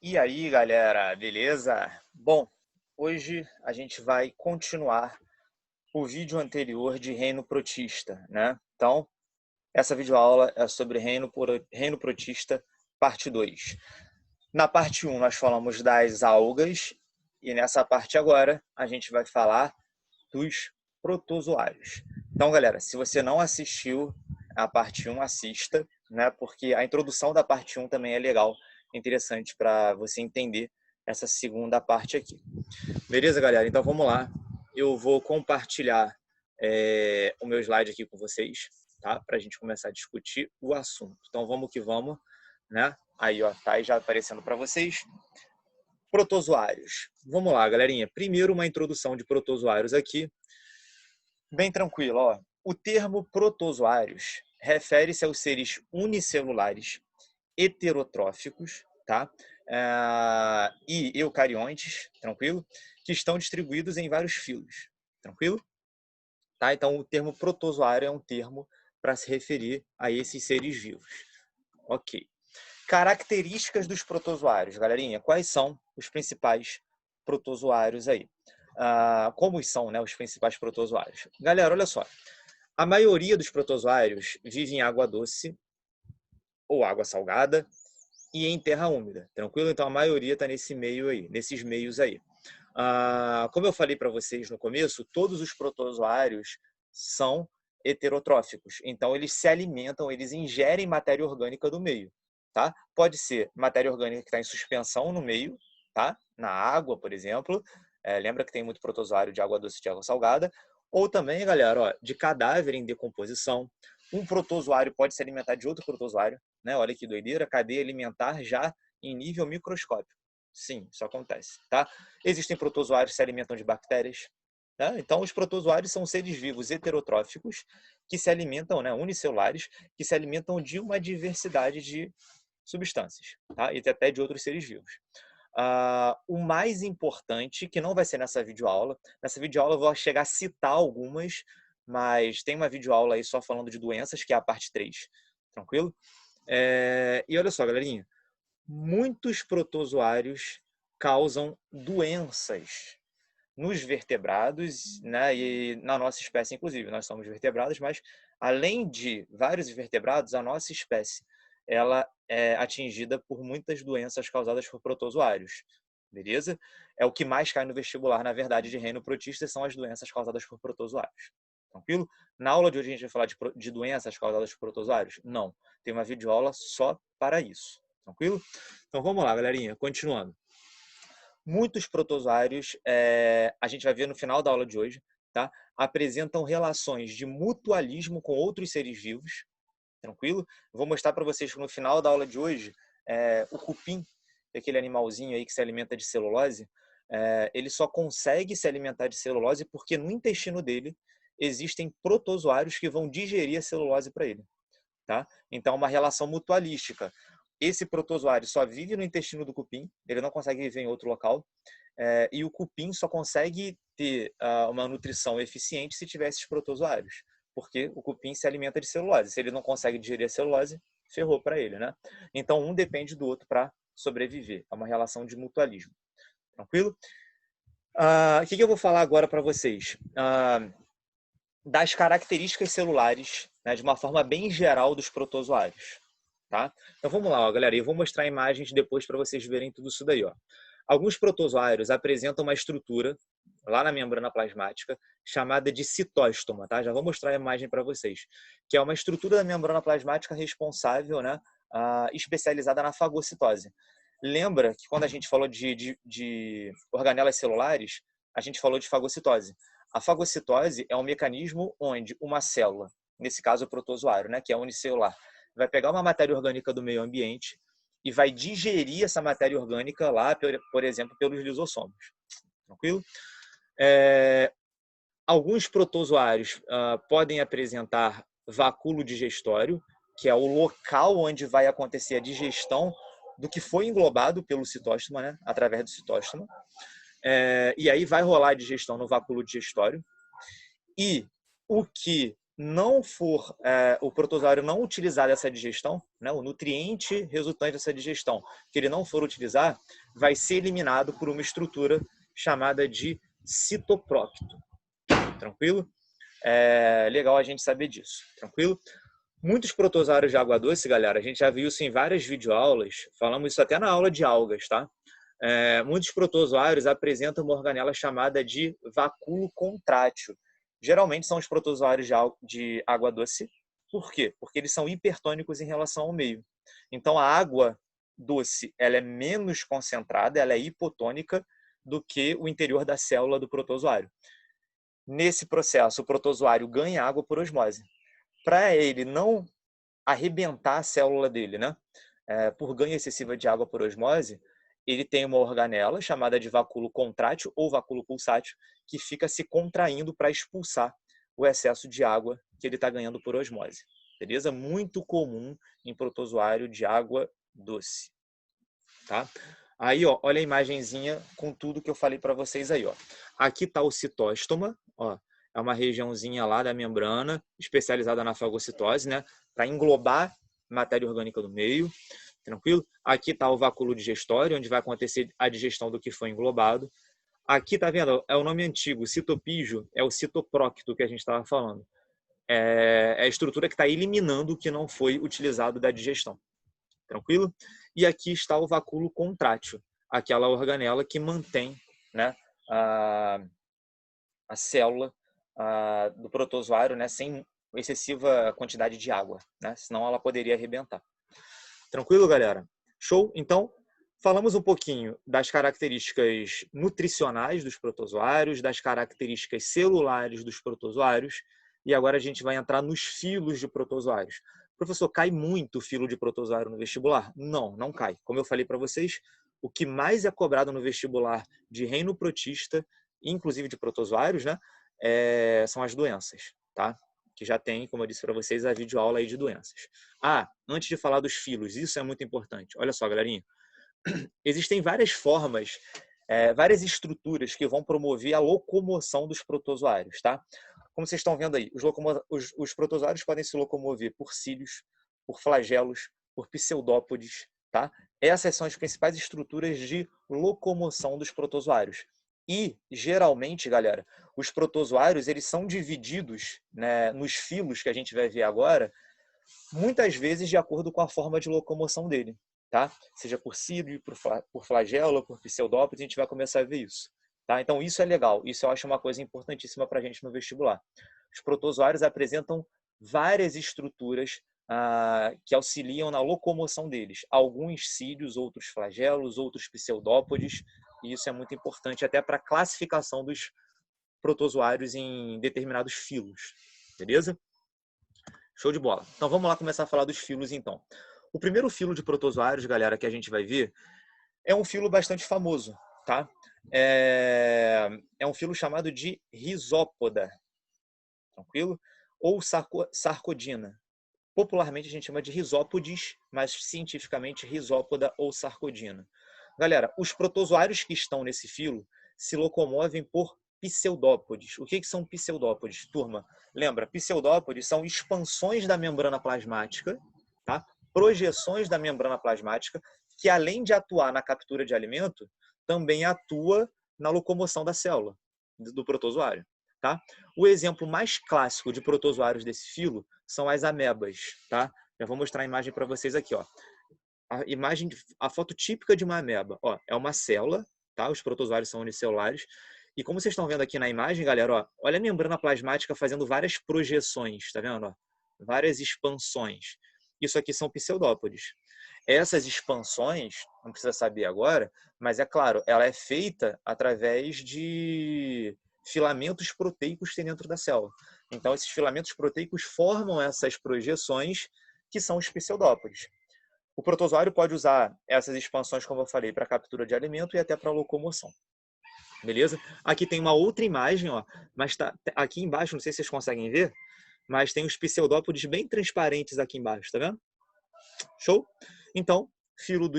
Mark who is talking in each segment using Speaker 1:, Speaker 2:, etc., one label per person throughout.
Speaker 1: E aí, galera, beleza? Bom, hoje a gente vai continuar o vídeo anterior de reino protista, né? Então, essa videoaula é sobre reino protista, parte 2. Na parte 1, nós falamos das algas, e nessa parte agora, a gente vai falar dos protozoários. Então, galera, se você não assistiu a parte 1, assista, né? Porque a introdução da parte 1 também é legal, interessante para você entender essa segunda parte aqui. Beleza, galera? Então vamos lá. Eu vou compartilhar o meu slide aqui com vocês, tá? Para a gente começar a discutir o assunto. Então vamos que vamos, né? Aí, ó, tá aí já aparecendo para vocês. Protozoários. Vamos lá, galerinha. Primeiro uma introdução de protozoários aqui. Bem tranquilo, ó. O termo protozoários refere-se aos seres unicelulares heterotróficos, tá? E eucariontes, tranquilo? Que estão distribuídos em vários filos, tranquilo? Tá? Então, o termo protozoário é um termo para se referir a esses seres vivos. Ok. Características dos protozoários, galerinha. Quais são os principais protozoários aí? Como são, né, os principais protozoários? Galera, olha só. A maioria dos protozoários vive em água doce ou água salgada e em terra úmida, tranquilo? Então a maioria está nesse meio aí, nesses meios aí. Como eu falei para vocês no começo, todos os protozoários são heterotróficos, então eles se alimentam, eles ingerem matéria orgânica do meio, tá? Pode ser matéria orgânica que está em suspensão no meio, tá? Na água, por exemplo. Lembra que tem muito protozoário de água doce e de água salgada. Ou também, galera, ó, de cadáver em decomposição. Um protozoário pode se alimentar de outro protozoário, né? Olha que doideira, cadeia alimentar já em nível microscópico. Sim, isso acontece, tá? Existem protozoários que se alimentam de bactérias, né? Então, os protozoários são seres vivos heterotróficos que se alimentam, né, unicelulares, que se alimentam de uma diversidade de substâncias, tá? E até de outros seres vivos. O mais importante, que não vai ser nessa videoaula eu vou chegar a citar algumas, mas tem uma videoaula aí só falando de doenças, que é a parte 3, tranquilo? E olha só, galerinha, muitos protozoários causam doenças nos vertebrados, né, e na nossa espécie, inclusive. Nós somos vertebrados, mas além de vários vertebrados, a nossa espécie ela é atingida por muitas doenças causadas por protozoários. Beleza? É o que mais cai no vestibular, na verdade, de reino protista, são as doenças causadas por protozoários. Tranquilo? Na aula de hoje a gente vai falar de doenças causadas por protozoários? Não. Tem uma videoaula só para isso. Tranquilo? Então vamos lá, galerinha. Continuando. Muitos protozoários, a gente vai ver no final da aula de hoje, tá? Apresentam relações de mutualismo com outros seres vivos, tranquilo? Eu vou mostrar para vocês que no final da aula de hoje, o cupim, aquele animalzinho aí que se alimenta de celulose, ele só consegue se alimentar de celulose porque no intestino dele existem protozoários que vão digerir a celulose para ele, tá? Então, uma relação mutualística. Esse protozoário só vive no intestino do cupim, ele não consegue viver em outro local, e o cupim só consegue ter uma nutrição eficiente se tiver esses protozoários, porque o cupim se alimenta de celulose. Se ele não consegue digerir a celulose, ferrou para ele, né? Então, um depende do outro para sobreviver. É uma relação de mutualismo. Tranquilo? O que eu vou falar agora para vocês? Das características celulares, né, de uma forma bem geral dos protozoários. Tá? Então vamos lá, ó, galera. Eu vou mostrar imagens depois para vocês verem tudo isso daí. Ó. Alguns protozoários apresentam uma estrutura lá na membrana plasmática chamada de citóstoma. Tá? Já vou mostrar a imagem para vocês. Que é uma estrutura da membrana plasmática responsável, né, especializada na fagocitose. Lembra que quando a gente falou de organelas celulares, a gente falou de fagocitose. A fagocitose é um mecanismo onde uma célula, nesse caso o protozoário, né, que é unicelular, vai pegar uma matéria orgânica do meio ambiente e vai digerir essa matéria orgânica lá, por exemplo, pelos lisossomos. Tranquilo? Alguns protozoários podem apresentar vacúolo digestório, que é o local onde vai acontecer a digestão do que foi englobado pelo citóstoma, né, através do citóstoma. E aí vai rolar a digestão no vacúolo digestório. E o que não for o protozoário não utilizar essa digestão, né, o nutriente resultante dessa digestão, que ele não for utilizar, vai ser eliminado por uma estrutura chamada de citoprócto. Tranquilo? É legal a gente saber disso. Tranquilo? Muitos protozoários de água doce, galera, a gente já viu isso em várias videoaulas, falamos isso até na aula de algas, tá? Muitos protozoários apresentam uma organela chamada de vacúolo contrátil. Geralmente são os protozoários de água doce. Por quê? Porque eles são hipertônicos em relação ao meio. Então a água doce ela é menos concentrada, ela é hipotônica do que o interior da célula do protozoário. Nesse processo, o protozoário ganha água por osmose. Para ele não arrebentar a célula dele, né? Por ganho excessiva de água por osmose, ele tem uma organela chamada de vacúolo contrátil ou vacúolo pulsátil, que fica se contraindo para expulsar o excesso de água que ele está ganhando por osmose. Beleza? Muito comum em protozoário de água doce. Tá? Aí, ó, olha a imagenzinha com tudo que eu falei para vocês aí. Ó. Aqui está o citóstoma, ó, é uma regiãozinha lá da membrana, especializada na fagocitose, né, para englobar matéria orgânica do meio, tranquilo? Aqui está o vacúolo digestório, onde vai acontecer a digestão do que foi englobado. Aqui, tá vendo? É o nome antigo, citopígio, é o citoprócto que a gente estava falando. É a estrutura que está eliminando o que não foi utilizado da digestão. Tranquilo? E aqui está o vacúolo contrátil, aquela organela que mantém, né, a célula do protozoário, né, sem excessiva quantidade de água, né, senão ela poderia arrebentar. Tranquilo, galera? Show? Então, falamos um pouquinho das características nutricionais dos protozoários, das características celulares dos protozoários, e agora a gente vai entrar nos filos de protozoários. Professor, cai muito o filo de protozoário no vestibular? Não, não cai. Como eu falei para vocês, o que mais é cobrado no vestibular de reino protista, inclusive de protozoários, né, são as doenças, tá? Que já tem, como eu disse para vocês, a videoaula aí de doenças. Antes de falar dos filos, isso é muito importante. Olha só, galerinha. Existem várias formas, várias estruturas que vão promover a locomoção dos protozoários, tá? Como vocês estão vendo aí, os protozoários podem se locomover por cílios, por flagelos, por pseudópodes, tá? Essas são as principais estruturas de locomoção dos protozoários. E, geralmente, galera, os protozoários eles são divididos, né, nos filos que a gente vai ver agora, muitas vezes de acordo com a forma de locomoção dele, tá? Seja por cílio, por flagelo, por pseudópodes, a gente vai começar a ver isso. Tá? Então, isso é legal. Isso eu acho uma coisa importantíssima para a gente no vestibular. Os protozoários apresentam várias estruturas que auxiliam na locomoção deles. Alguns cílios, outros flagelos, outros pseudópodes. E isso é muito importante até para a classificação dos protozoários em determinados filos. Beleza? Show de bola. Então, vamos lá começar a falar dos filos, então. O primeiro filo de protozoários, galera, que a gente vai ver, é um filo bastante famoso, tá? É um filo chamado de Rhizópoda, tranquilo? Ou Sarcodina. Popularmente a gente chama de Rhizópodes, mas cientificamente Rhizópoda ou Sarcodina. Galera, os protozoários que estão nesse filo se locomovem por pseudópodes. O que são pseudópodes? Turma, lembra, pseudópodes são expansões da membrana plasmática, tá? Projeções da membrana plasmática, que além de atuar na captura de alimento, também atua na locomoção da célula, do protozoário. Tá? O exemplo mais clássico de protozoários desse filo são as amebas. Tá? Já vou mostrar a imagem para vocês aqui. Ó. A foto típica de uma ameba. Ó, é uma célula, tá? Os protozoários são unicelulares. E como vocês estão vendo aqui na imagem, galera, ó, olha a membrana plasmática fazendo várias projeções, tá vendo? Ó? Várias expansões. Isso aqui são pseudópodes. Essas expansões, não precisa saber agora, mas é claro, ela é feita através de filamentos proteicos que tem dentro da célula. Então, esses filamentos proteicos formam essas projeções que são os pseudópodes. O protozoário pode usar essas expansões, como eu falei, para captura de alimento e até para locomoção. Beleza? Aqui tem uma outra imagem, ó, mas tá aqui embaixo, não sei se vocês conseguem ver, mas tem os pseudópodes bem transparentes aqui embaixo, tá vendo? Show? Então, filo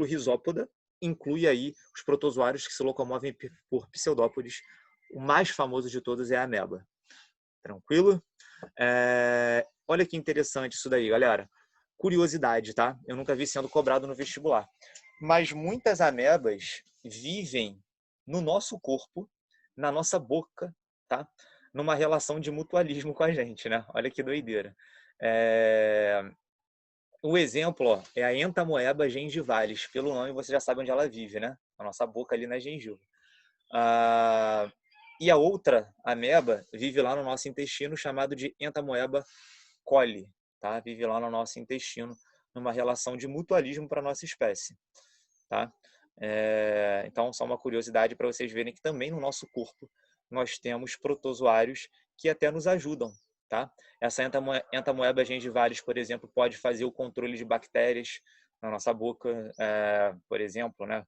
Speaker 1: Rhizópoda inclui aí os protozoários que se locomovem por pseudópodes. O mais famoso de todos é a ameba. Tranquilo? Olha que interessante isso daí, galera. Curiosidade, tá? Eu nunca vi sendo cobrado no vestibular. Mas muitas amebas vivem no nosso corpo, na nossa boca, tá? Numa relação de mutualismo com a gente, né? Olha que doideira. O exemplo, ó, é a Entamoeba gengivalis. Pelo nome você já sabe onde ela vive, né? A nossa boca ali na gengiva. E a outra ameba vive lá no nosso intestino, chamado de Entamoeba coli, tá? Vive lá no nosso intestino, numa relação de mutualismo para a nossa espécie, tá? Então, só uma curiosidade para vocês verem que também no nosso corpo nós temos protozoários que até nos ajudam, tá? Essa Entamoeba gengivalis, por exemplo, pode fazer o controle de bactérias na nossa boca, por exemplo, né?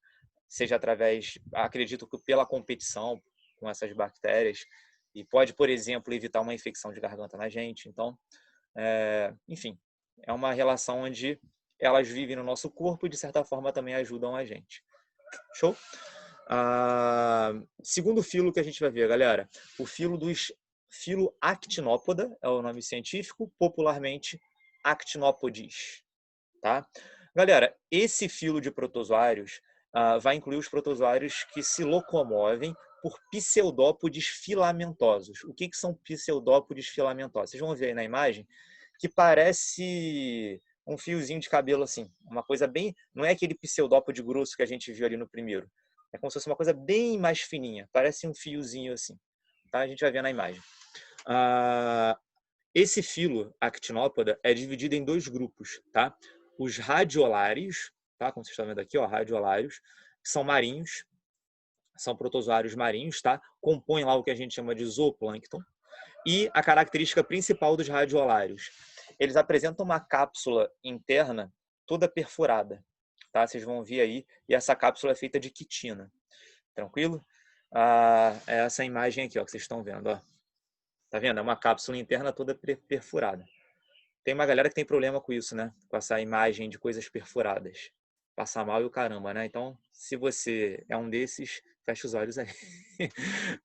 Speaker 1: Seja através, acredito que pela competição com essas bactérias, e pode, por exemplo, evitar uma infecção de garganta na gente. Então, enfim, é uma relação onde elas vivem no nosso corpo e, de certa forma, também ajudam a gente. Show? Segundo filo que a gente vai ver, galera, o filo dos Filoactinópoda, é o nome científico, popularmente Actinópodes, tá? Galera, esse filo de protozoários vai incluir os protozoários que se locomovem por pseudópodes filamentosos. O que são pseudópodes filamentosos? Vocês vão ver aí na imagem que parece um fiozinho de cabelo assim, uma coisa bem, não é aquele pseudópode grosso que a gente viu ali no primeiro. É como se fosse uma coisa bem mais fininha, parece um fiozinho assim, tá? A gente vai ver na imagem. Esse filo actinópoda é dividido em dois grupos, tá? Os radiolários, tá? Como vocês estão vendo aqui, ó, radiolários, que são marinhos, são protozoários marinhos, tá? Compõem lá o que a gente chama de zooplâncton. E a característica principal dos radiolários, eles apresentam uma cápsula interna toda perfurada, tá? Vocês vão ver aí, e essa cápsula é feita de quitina. Tranquilo? É essa imagem aqui, ó, que vocês estão vendo, ó. Tá vendo? É uma cápsula interna toda perfurada. Tem uma galera que tem problema com isso, né? Com essa imagem de coisas perfuradas. Passa mal e o caramba, né? Então, se você é um desses, fecha os olhos aí.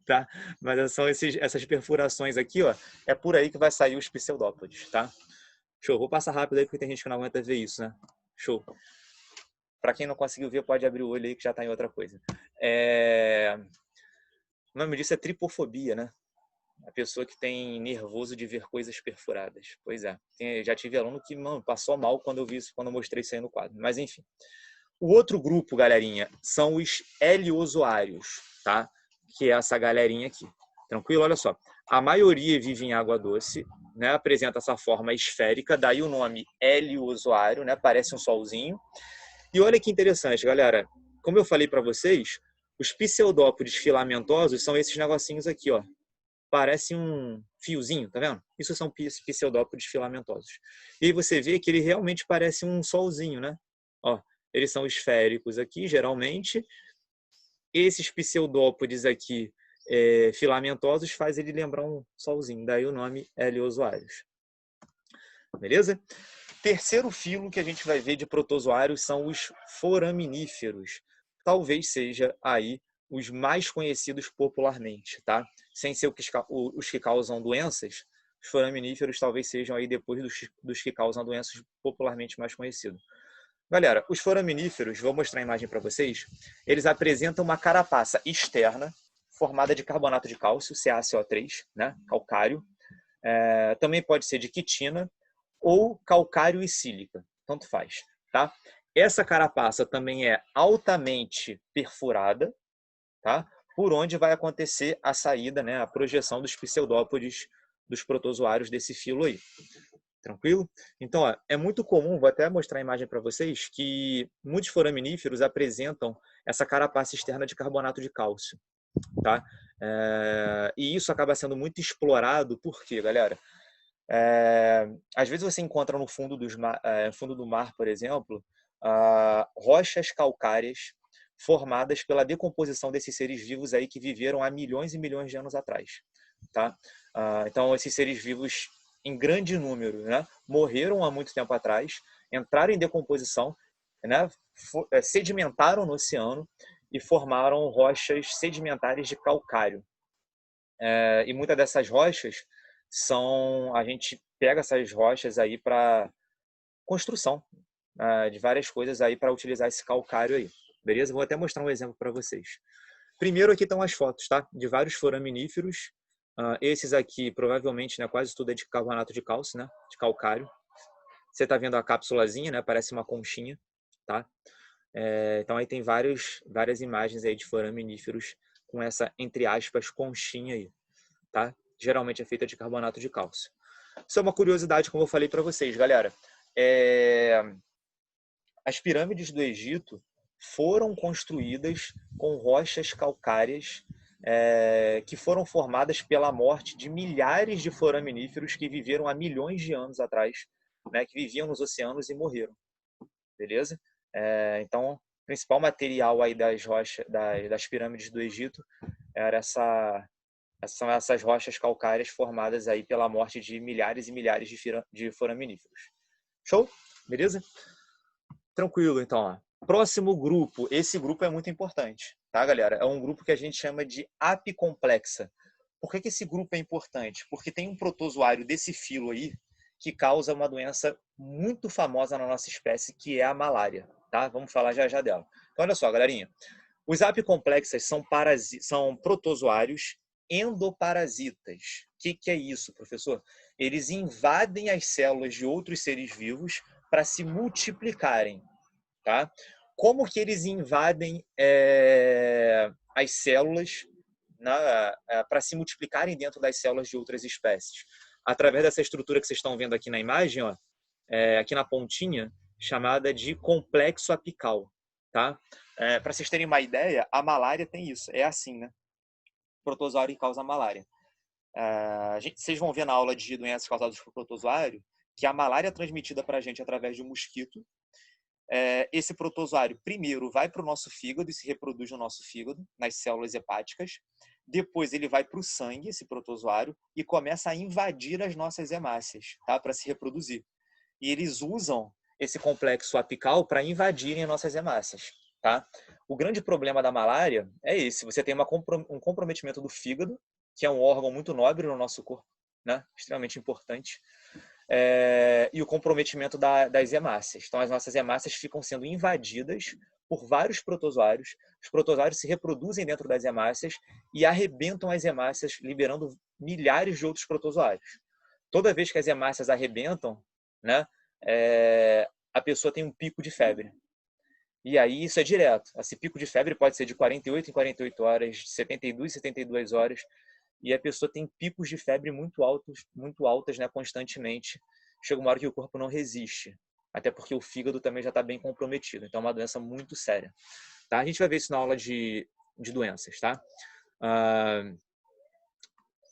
Speaker 1: Tá? Mas são essas perfurações aqui, ó. É por aí que vai sair os pseudópodes, tá? Show. Vou passar rápido aí porque tem gente que não aguenta ver isso, né? Show. Para quem não conseguiu ver, pode abrir o olho aí que já tá em outra coisa. O nome disso é tripofobia, né? A pessoa que tem nervoso de ver coisas perfuradas. Pois é. Já tive aluno que, mano, passou mal quando eu vi isso, quando eu mostrei isso aí no quadro. Mas enfim. O outro grupo, galerinha, são os heliozoários, tá? Que é essa galerinha aqui. Tranquilo? Olha só. A maioria vive em água doce, né? Apresenta essa forma esférica, daí o nome heliozoário, né? Parece um solzinho. E olha que interessante, galera. Como eu falei para vocês, os pseudópodes filamentosos são esses negocinhos aqui, ó. Parece um fiozinho, tá vendo? Isso são pseudópodes filamentosos. E aí você vê que ele realmente parece um solzinho, né? Ó, eles são esféricos aqui, geralmente. Esses pseudópodes aqui filamentosos faz ele lembrar um solzinho. Daí o nome heliozoários. Beleza? Terceiro filo que a gente vai ver de protozoários são os foraminíferos. Talvez seja aí os mais conhecidos popularmente, tá? Sem ser os que causam doenças, os foraminíferos talvez sejam aí depois dos que causam doenças popularmente mais conhecidos. Galera, os foraminíferos, vou mostrar a imagem para vocês, eles apresentam uma carapaça externa formada de carbonato de cálcio, CaCO3, né? Calcário. Também pode ser de quitina ou calcário e sílica, tanto faz, tá? Essa carapaça também é altamente perfurada, tá? Por onde vai acontecer a saída, né, a projeção dos pseudópodes, dos protozoários desse filo aí. Tranquilo? Então, ó, é muito comum, vou até mostrar a imagem para vocês, que muitos foraminíferos apresentam essa carapaça externa de carbonato de cálcio, tá? E isso acaba sendo muito explorado, por quê, galera? Às vezes você encontra no fundo do mar, por exemplo, rochas calcárias formadas pela decomposição desses seres vivos aí que viveram há milhões e milhões de anos atrás, tá? Então esses seres vivos em grande número, né, morreram há muito tempo atrás, entraram em decomposição, né, sedimentaram no oceano e formaram rochas sedimentares de calcário. E muitas dessas rochas a gente pega essas rochas aí para construção de várias coisas aí para utilizar esse calcário aí, beleza? Vou até mostrar um exemplo para vocês. Primeiro aqui estão as fotos, tá? De vários foraminíferos. Esses aqui, provavelmente, né, quase tudo é de carbonato de cálcio, né? De calcário. Você está vendo a cápsulazinha, né? Parece uma conchinha, tá? Então aí tem várias imagens aí de foraminíferos com essa, entre aspas, conchinha aí, tá? Geralmente é feita de carbonato de cálcio. Isso é uma curiosidade, como eu falei para vocês, galera. As pirâmides do Egito foram construídas com rochas calcárias que foram formadas pela morte de milhares de foraminíferos que viveram há milhões de anos atrás, né, que viviam nos oceanos e morreram, beleza? Então, o principal material aí das rochas, das pirâmides do Egito são essas rochas calcárias formadas aí pela morte de milhares e milhares de foraminíferos. Show? Beleza? Tranquilo, então. Ó. Próximo grupo. Esse grupo é muito importante, tá, galera? É um grupo que a gente chama de apicomplexa. Por que esse grupo é importante? Porque tem um protozoário desse filo aí que causa uma doença muito famosa na nossa espécie, que é a malária, tá? Vamos falar já já dela. Então, olha só, galerinha. Os apicomplexas são protozoários endoparasitas. O que é isso, professor? Eles invadem as células de outros seres vivos para se multiplicarem, tá? Como que eles invadem as células para se multiplicarem dentro das células de outras espécies? Através dessa estrutura que vocês estão vendo aqui na imagem, ó, aqui na pontinha, chamada de complexo apical, tá? Para vocês terem uma ideia, a malária tem isso, é assim, né? Protozoário que causa malária. Vocês vão ver na aula de doenças causadas por protozoário que a malária é transmitida para a gente através de um mosquito. Esse protozoário primeiro vai para o nosso fígado e se reproduz no nosso fígado, nas células hepáticas. Depois ele vai para o sangue, esse protozoário, e começa a invadir as nossas hemácias, tá? Para se reproduzir. E eles usam esse complexo apical para invadirem as nossas hemácias, tá? O grande problema da malária é esse: você tem um comprometimento do fígado, que é um órgão muito nobre no nosso corpo, né? Extremamente importante. E o comprometimento das hemácias. Então, as nossas hemácias ficam sendo invadidas por vários protozoários. Os protozoários se reproduzem dentro das hemácias e arrebentam as hemácias, liberando milhares de outros protozoários. Toda vez que as hemácias arrebentam, né, a pessoa tem um pico de febre. E aí isso é direto. Esse pico de febre pode ser de 48 em 48 horas, de 72 em 72 horas. E a pessoa tem picos de febre muito altas, né, constantemente. Chega uma hora que o corpo não resiste, até porque o fígado também já está bem comprometido. Então é uma doença muito séria, tá? A gente vai ver isso na aula de doenças, tá?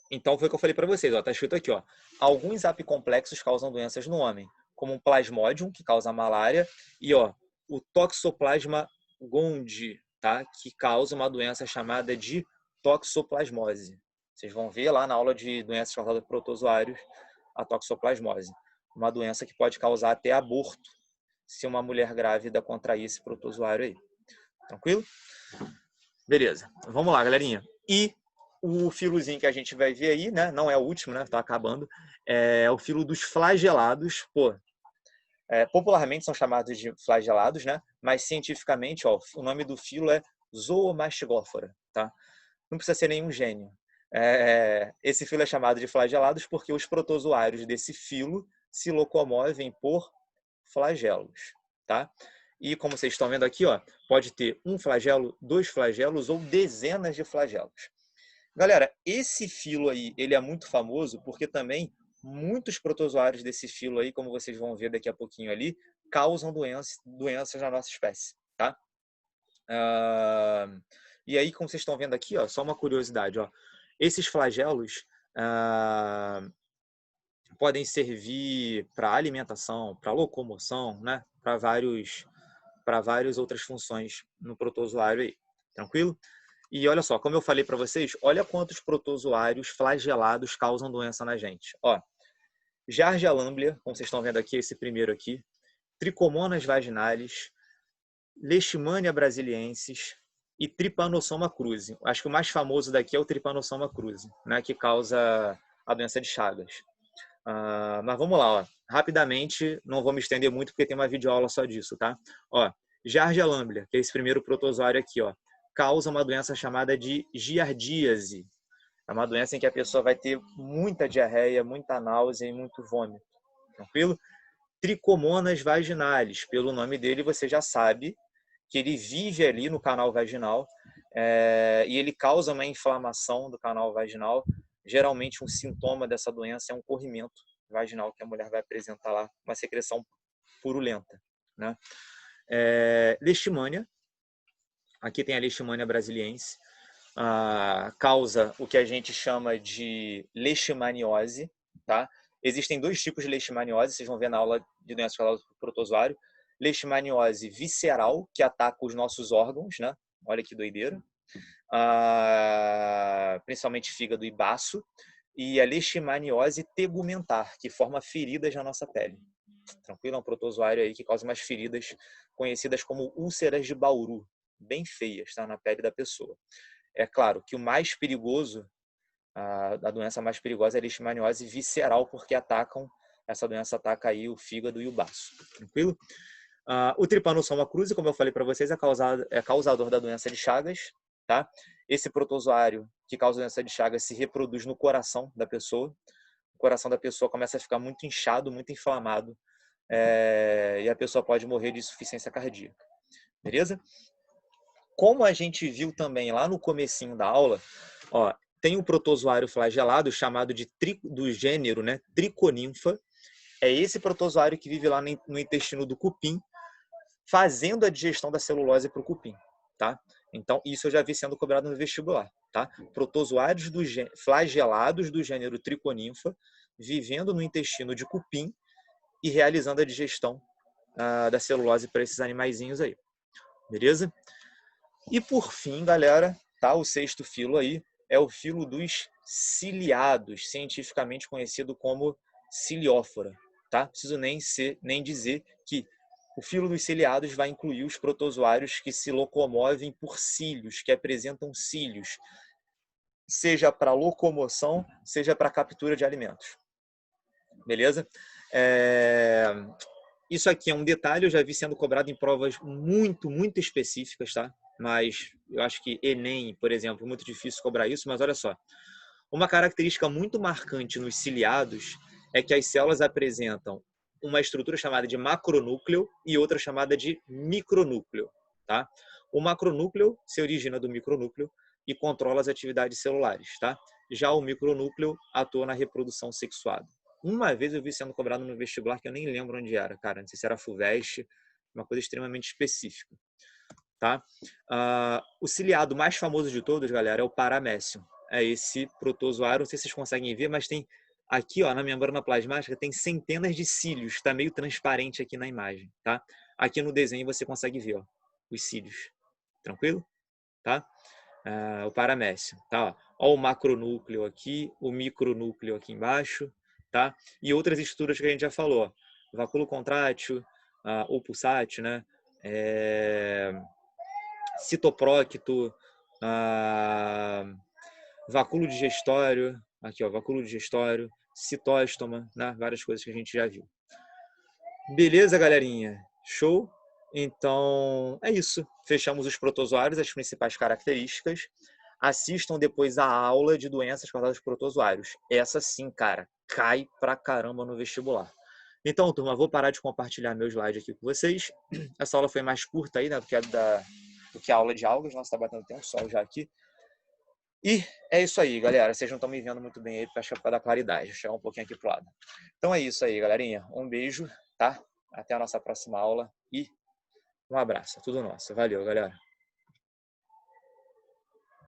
Speaker 1: Então foi o que eu falei para vocês, ó, tá escrito aqui, ó. Alguns apicomplexos causam doenças no homem, como um plasmodium, que causa malária, e ó, o Toxoplasma gondii, tá? Que causa uma doença chamada de toxoplasmose. Vocês vão ver lá na aula de doenças causadas por protozoários a toxoplasmose. Uma doença que pode causar até aborto se uma mulher grávida contrair esse protozoário aí. Tranquilo? Beleza. Vamos lá, galerinha. E o filozinho que a gente vai ver aí, né? Não é o último, né? Tá acabando. É o filo dos flagelados. Pô, popularmente são chamados de flagelados, né? Mas cientificamente, ó, o nome do filo é Zoomastigóphora, tá? Não precisa ser nenhum gênio. Esse filo é chamado de flagelados porque os protozoários desse filo se locomovem por flagelos, tá? E como vocês estão vendo aqui, ó, pode ter um flagelo, 2 flagelos ou dezenas de flagelos. Galera, esse filo aí, ele é muito famoso porque também muitos protozoários desse filo aí, como vocês vão ver daqui a pouquinho ali, causam doenças na nossa espécie, tá? E aí, como vocês estão vendo aqui, ó, só uma curiosidade, ó, esses flagelos podem servir para alimentação, para locomoção, né? Para várias outras funções no protozoário aí, tranquilo? E olha só, como eu falei para vocês, olha quantos protozoários flagelados causam doença na gente. Ó, Giardia lamblia, como vocês estão vendo aqui, esse primeiro aqui, Trichomonas vaginalis, Leishmania brasiliensis e Trypanosoma cruzi. Acho que o mais famoso daqui é o Trypanosoma cruzi, né, que causa a doença de Chagas. Mas vamos lá, ó. Rapidamente, não vou me estender muito porque tem uma videoaula só disso, tá? Ó, Giardia lamblia, que é esse primeiro protozoário aqui, ó, causa uma doença chamada de giardíase. É uma doença em que a pessoa vai ter muita diarreia, muita náusea e muito vômito. Tranquilo? Trichomonas vaginalis, pelo nome dele você já sabe que ele vive ali no canal vaginal e ele causa uma inflamação do canal vaginal. Geralmente um sintoma dessa doença é um corrimento vaginal que a mulher vai apresentar lá, uma secreção purulenta, né? Leishmania, aqui tem a Leishmania brasiliense, causa o que a gente chama de leishmaniose, tá? Existem dois tipos de leishmaniose, vocês vão ver na aula de doenças causadas por protozoário. Leishmaniose visceral, que ataca os nossos órgãos, né? Olha que doideira. Principalmente fígado e baço. E a leishmaniose tegumentar, que forma feridas na nossa pele. Tranquilo? É um protozoário aí que causa umas feridas conhecidas como úlceras de Bauru, bem feias, tá? Na pele da pessoa. É claro que o mais perigoso, a doença mais perigosa é a leishmaniose visceral, porque essa doença ataca aí o fígado e o baço. Tranquilo? O Trypanosoma cruzi, como eu falei para vocês, é causador da doença de Chagas, tá? Esse protozoário que causa a doença de Chagas se reproduz no coração da pessoa. O coração da pessoa começa a ficar muito inchado, muito inflamado, e a pessoa pode morrer de insuficiência cardíaca. Beleza? Como a gente viu também lá no comecinho da aula, ó, tem um protozoário flagelado chamado do gênero, né, Triconinfa. É esse protozoário que vive lá no intestino do cupim, fazendo a digestão da celulose para o cupim, tá? Então, isso eu já vi sendo cobrado no vestibular, tá? Protozoários flagelados do gênero Triconinfa, vivendo no intestino de cupim e realizando a digestão da celulose para esses animaizinhos aí. Beleza? E por fim, galera, tá? O sexto filo aí é o filo dos ciliados, cientificamente conhecido como ciliófora, tá? Preciso nem dizer que o filo dos ciliados vai incluir os protozoários que se locomovem por cílios, que apresentam cílios, seja para locomoção, seja para captura de alimentos. Beleza? Isso aqui é um detalhe, eu já vi sendo cobrado em provas muito, muito específicas, tá? Mas eu acho que Enem, por exemplo, é muito difícil cobrar isso, mas olha só. Uma característica muito marcante nos ciliados é que as células apresentam uma estrutura chamada de macronúcleo e outra chamada de micronúcleo, tá? O macronúcleo se origina do micronúcleo e controla as atividades celulares, tá? Já o micronúcleo atua na reprodução sexuada. Uma vez eu vi sendo cobrado no vestibular que eu nem lembro onde era, cara, não sei se era FUVEST, uma coisa extremamente específica, tá? O ciliado mais famoso de todos, galera, é o Paramécium. É esse protozoário, não sei se vocês conseguem ver, mas tem aqui, ó, na membrana plasmática, tem centenas de cílios, está meio transparente aqui na imagem, tá? Aqui no desenho você consegue ver, ó, os cílios, tranquilo? Tá? O Paramécium, tá? Ó, o macronúcleo aqui, o micronúcleo aqui embaixo, tá? E outras estruturas que a gente já falou, ó, vacúolo contrátil, ou pulsátil, né? Citoprócito, vacúolo digestório, aqui ó, vacúolo digestório, citóstoma, né? Várias coisas que a gente já viu. Beleza, galerinha? Show? Então, é isso. Fechamos os protozoários, as principais características. Assistam depois a aula de doenças causadas por protozoários. Essa sim, cara, cai pra caramba no vestibular. Então, turma, vou parar de compartilhar meu slide aqui com vocês. Essa aula foi mais curta aí, né, do que a aula de algas. Nossa, tá batendo até um sol já aqui. E é isso aí, galera. Vocês não estão me vendo muito bem aí, acho que é para dar claridade. Vou chegar um pouquinho aqui pro lado. Então é isso aí, galerinha. Um beijo, tá? Até a nossa próxima aula e um abraço. É tudo nosso. Valeu, galera.